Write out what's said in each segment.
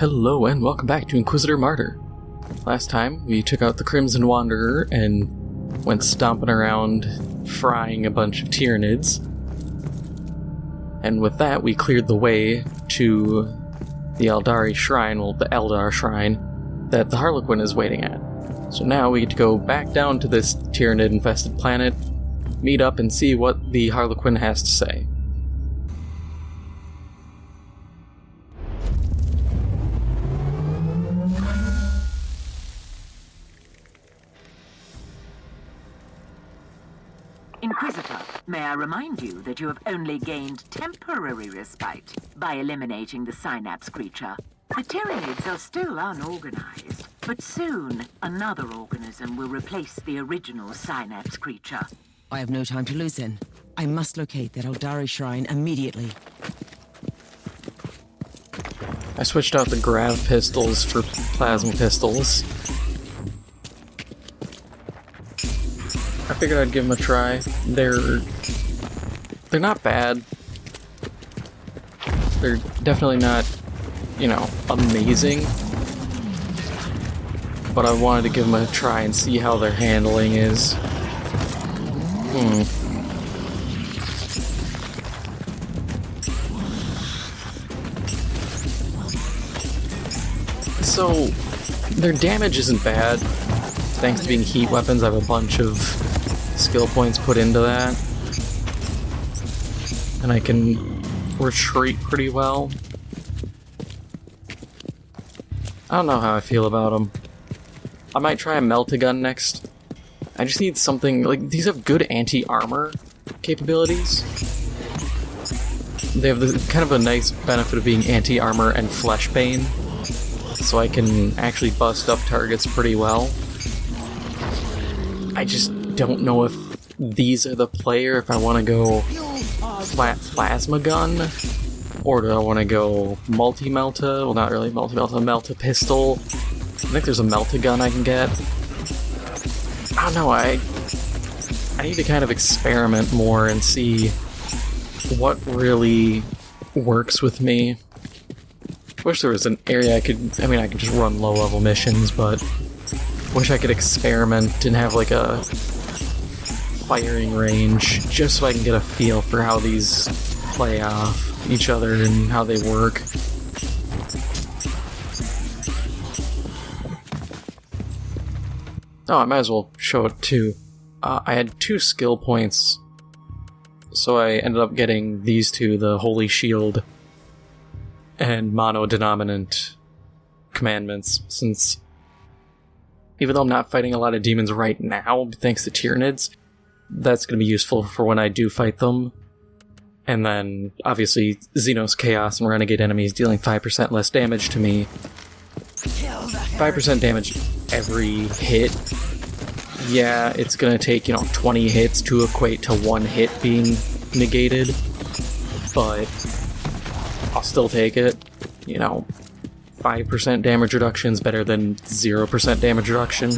Hello and welcome back to Inquisitor Martyr. Last time we took out the Crimson Wanderer and went stomping around frying a bunch of Tyranids. And with that we cleared the way to the Eldar shrine, the Eldar shrine, that the Harlequin is waiting at. So now we get to go back down to this Tyranid-infested planet, meet up and see what the Harlequin has to say. Inquisitor, may I remind you that you have only gained temporary respite by eliminating the Synapse creature. The Tyranids are still unorganized, but soon another organism will replace the original Synapse creature. I have no time to lose then. I must locate that Eldar shrine immediately. I switched out the grav pistols for plasma pistols. I figured I'd give them a try. They're not bad. They're definitely not, amazing. But I wanted to give them a try and see how their handling is. So, their damage isn't bad. Thanks to being heat weapons, I have a bunch of skill points put into that. And I can retreat pretty well. I don't know how I feel about them. I might try a melt-a-gun next. I just need something, these have good anti-armor capabilities. They have kind of a nice benefit of being anti-armor and flesh bane. So I can actually bust up targets pretty well. I just don't know if these are the player, if I want to go flat plasma gun, or do I want to go multi-melta? Well, not really multi-melta, melta pistol. I think there's a melta gun I can get. I don't know, I need to kind of experiment more and see what really works with me. Wish there was an area I can just run low-level missions, but wish I could experiment and have a firing range, just so I can get a feel for how these play off each other and how they work. Oh, I might as well show it too. I had 2 skill points, so I ended up getting these 2, the Holy Shield and Mono-Denominant commandments, since even though I'm not fighting a lot of demons right now, thanks to Tyranids, that's going to be useful for when I do fight them. And then, obviously, Xenos Chaos and Renegade enemies dealing 5% less damage to me. 5% damage every hit. Yeah, it's going to take, 20 hits to equate to 1 hit being negated. But I'll still take it. 5% damage reduction is better than 0% damage reduction.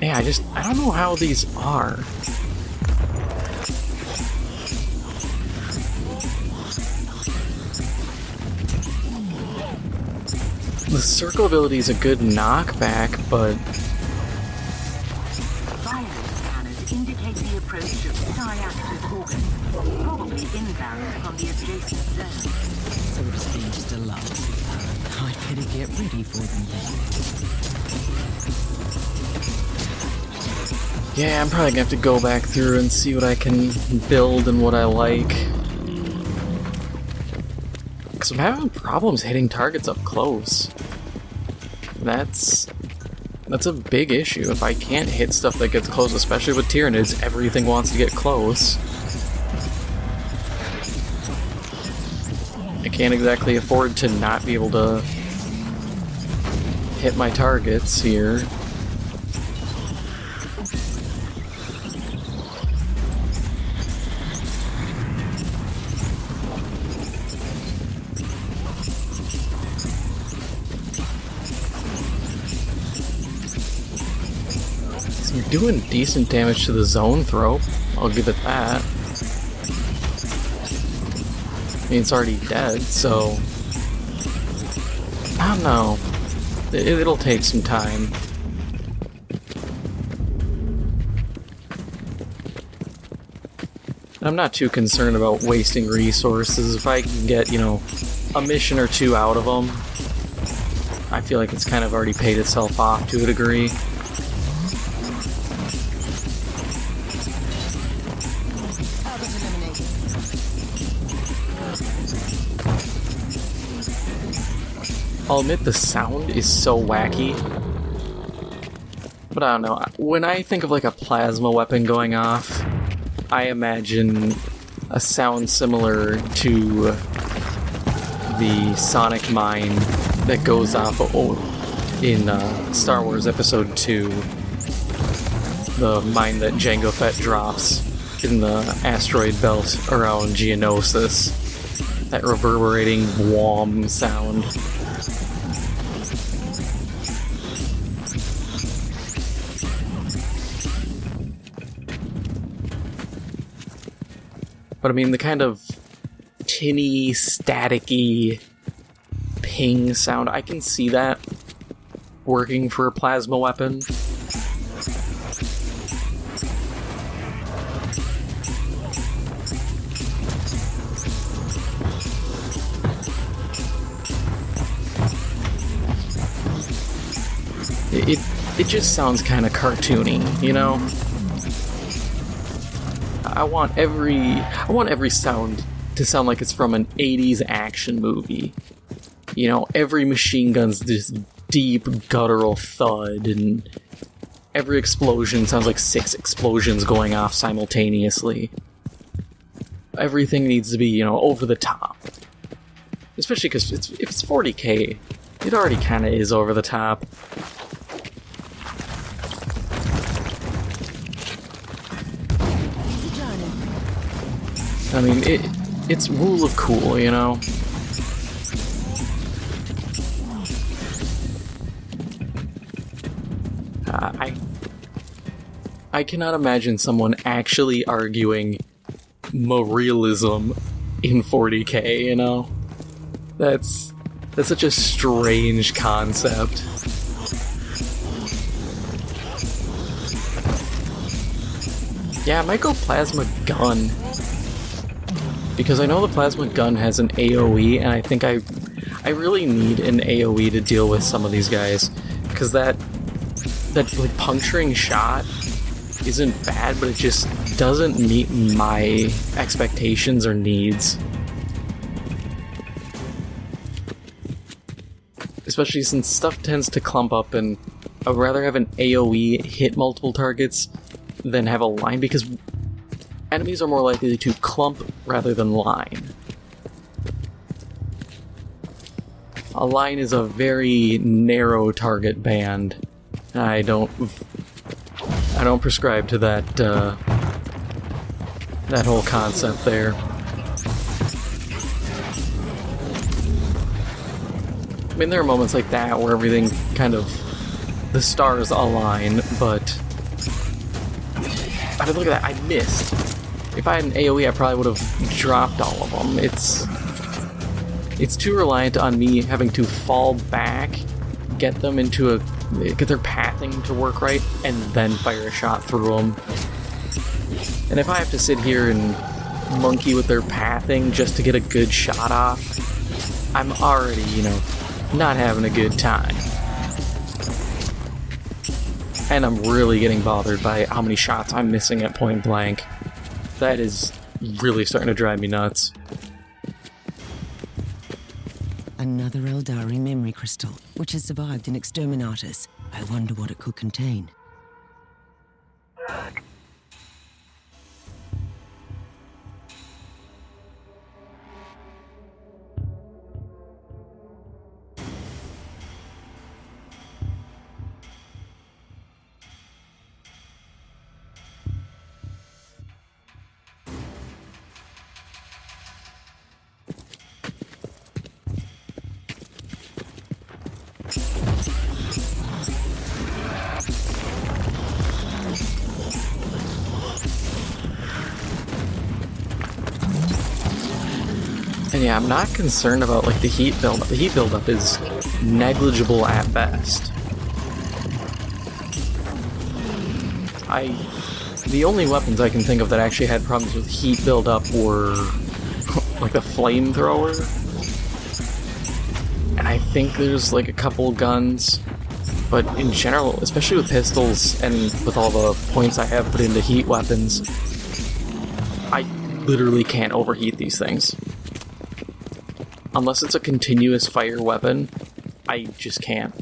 Yeah, I don't know how these are. The circle ability is a good knockback, but indicate the approach of psi-active organs, probably inbound from the adjacent zone. So it's been just a lull. I better get ready for them then. yeah, I'm probably gonna have to go back through and see what I can build and what I like. Because I'm having problems hitting targets up close. That's a big issue. If I can't hit stuff that gets close, especially with Tyranids, everything wants to get close. I can't exactly afford to not be able to hit my targets here. doing decent damage to the zone throw. I'll give it that. I mean, it's already dead, so... I don't know. It'll take some time. I'm not too concerned about wasting resources. If I can get, you know, a mission or two out of them, I feel like it's kind of already paid itself off to a degree. I'll admit the sound is so wacky. But I don't know. When I think of like a plasma weapon going off, I imagine a sound similar to the sonic mine that goes off in Star Wars Episode 2. The mine that Jango Fett drops in the asteroid belt around Geonosis. That reverberating whom sound. But I mean, the kind of tinny, staticky ping sound, I can see that working for a plasma weapon. It just sounds kind of cartoony, you know? I want every sound to sound like it's from an 80s action movie. You know, every machine gun's this deep, guttural thud, and every explosion sounds like 6 explosions going off simultaneously. Everything needs to be, you know, over the top. Especially because if it's 40K, it already kind of is over the top. I mean, it's rule of cool, you know? I cannot imagine someone actually arguing realism in 40K, you know? That's such a strange concept. Yeah, I might go plasma gun. Because I know the plasma gun has an AoE, and I think I really need an AoE to deal with some of these guys. Because that like puncturing shot isn't bad, but it just doesn't meet my expectations or needs. Especially since stuff tends to clump up, and I'd rather have an AoE hit multiple targets than have a line, because enemies are more likely to clump rather than line. A line is a very narrow target band. I don't prescribe to that that whole concept there. I mean, there are moments like that where everything kind of, the stars align, but I mean, look at that, I missed. If I had an AoE, I probably would have dropped all of them. It's too reliant on me having to fall back, get their pathing to work right, and then fire a shot through them. And if I have to sit here and monkey with their pathing just to get a good shot off, I'm already, you know, not having a good time. And I'm really getting bothered by how many shots I'm missing at point blank. That is really starting to drive me nuts. Another Eldari memory crystal, which has survived in Exterminatus. I wonder what it could contain. And yeah, I'm not concerned about like the heat buildup. The heat buildup is negligible at best. The only weapons I can think of that actually had problems with heat buildup were like the flamethrower. And I think there's like a couple guns. But in general, especially with pistols and with all the points I have put into heat weapons, I literally can't overheat these things. Unless it's a continuous fire weapon, I just can't.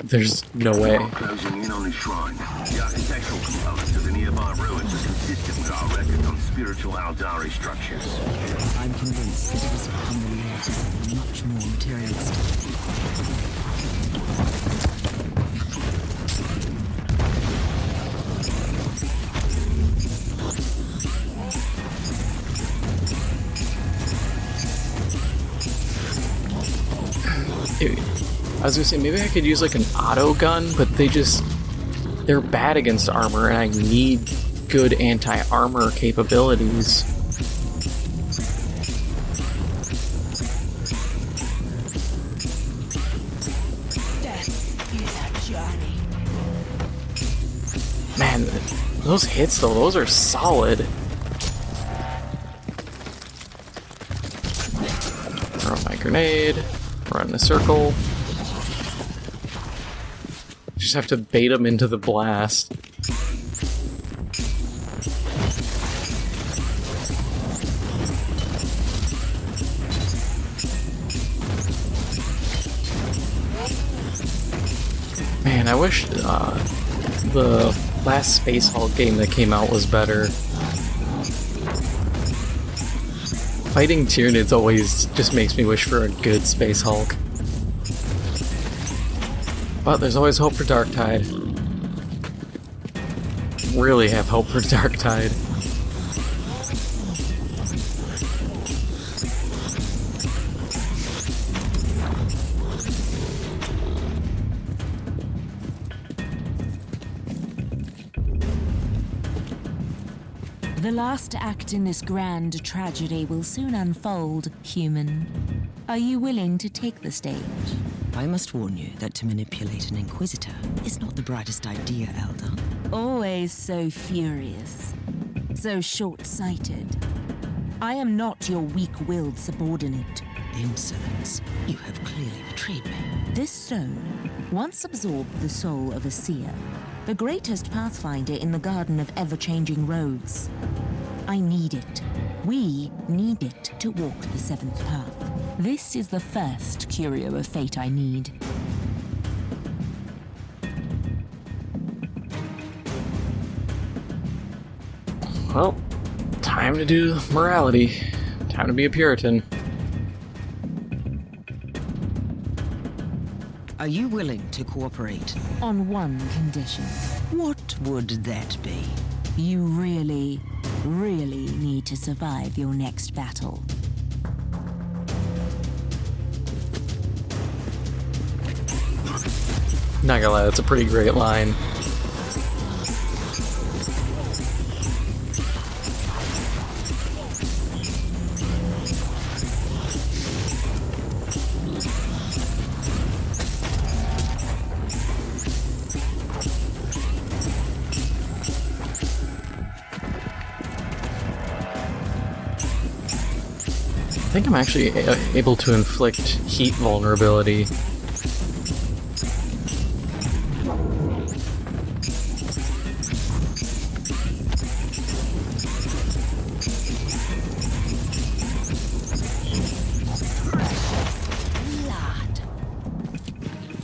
There's no way. Closing in on the shrine. The architectural components of the nearby ruins are consistent with our record on spiritual Eldari structures. I'm convinced that it has become the lair to something much more materialistic. I was gonna say, maybe I could use like an auto gun, but they're bad against armor, and I need good anti-armor capabilities. Death is a journey. Man, those hits though, those are solid. Throw my grenade, run in a circle. Just have to bait them into the blast. Man, I wish the last Space Hulk game that came out was better. Fighting Tyranids always just makes me wish for a good Space Hulk. But there's always hope for Darktide. Really have hope for Darktide. The last act in this grand tragedy will soon unfold, human. Are you willing to take the stage? I must warn you that to manipulate an Inquisitor is not the brightest idea, Eldar. Always so furious, so short-sighted. I am not your weak-willed subordinate. Insolence. You have clearly betrayed me. This stone once absorbed the soul of a seer, the greatest pathfinder in the Garden of Ever-Changing Roads. I need it. We need it to walk the seventh path. This is the first curio of fate I need. Well, time to do morality. Time to be a Puritan. Are you willing to cooperate? On one condition. What would that be? You really, really need to survive your next battle. Not gonna lie, that's a pretty great line. I think I'm actually able to inflict heat vulnerability.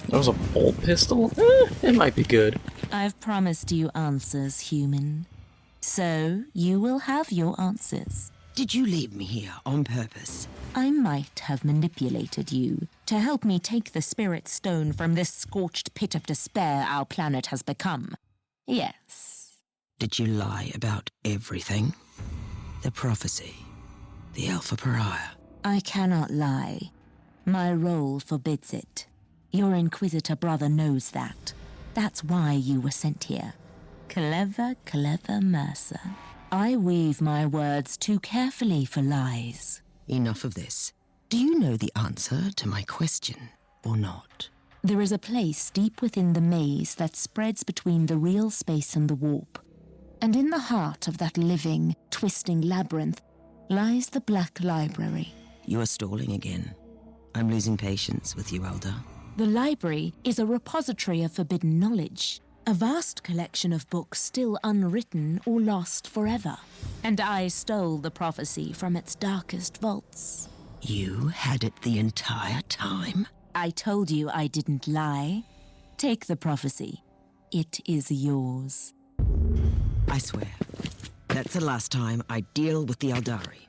That was a bolt pistol? It might be good. I've promised you answers, human. So, you will have your answers. Did you leave me here on purpose? I might have manipulated you to help me take the spirit stone from this scorched pit of despair our planet has become. Yes. Did you lie about everything? The prophecy, the Alpha Pariah. I cannot lie. My role forbids it. Your Inquisitor brother knows that. That's why you were sent here. Clever, clever Mercer. I weave my words too carefully for lies. Enough of this. Do you know the answer to my question, or not? There is a place deep within the maze that spreads between the real space and the warp. And in the heart of that living, twisting labyrinth lies the Black Library. You are stalling again. I'm losing patience with you, Eldar. The library is a repository of forbidden knowledge, a vast collection of books still unwritten or lost forever. And I stole the prophecy from its darkest vaults. You had it the entire time? I told you I didn't lie. Take the prophecy. It is yours. I swear, that's the last time I deal with the Eldari.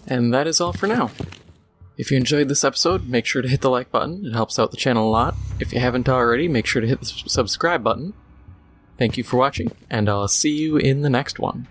And that is all for now. If you enjoyed this episode, make sure to hit the like button. It helps out the channel a lot. If you haven't already, make sure to hit the subscribe button. Thank you for watching, and I'll see you in the next one.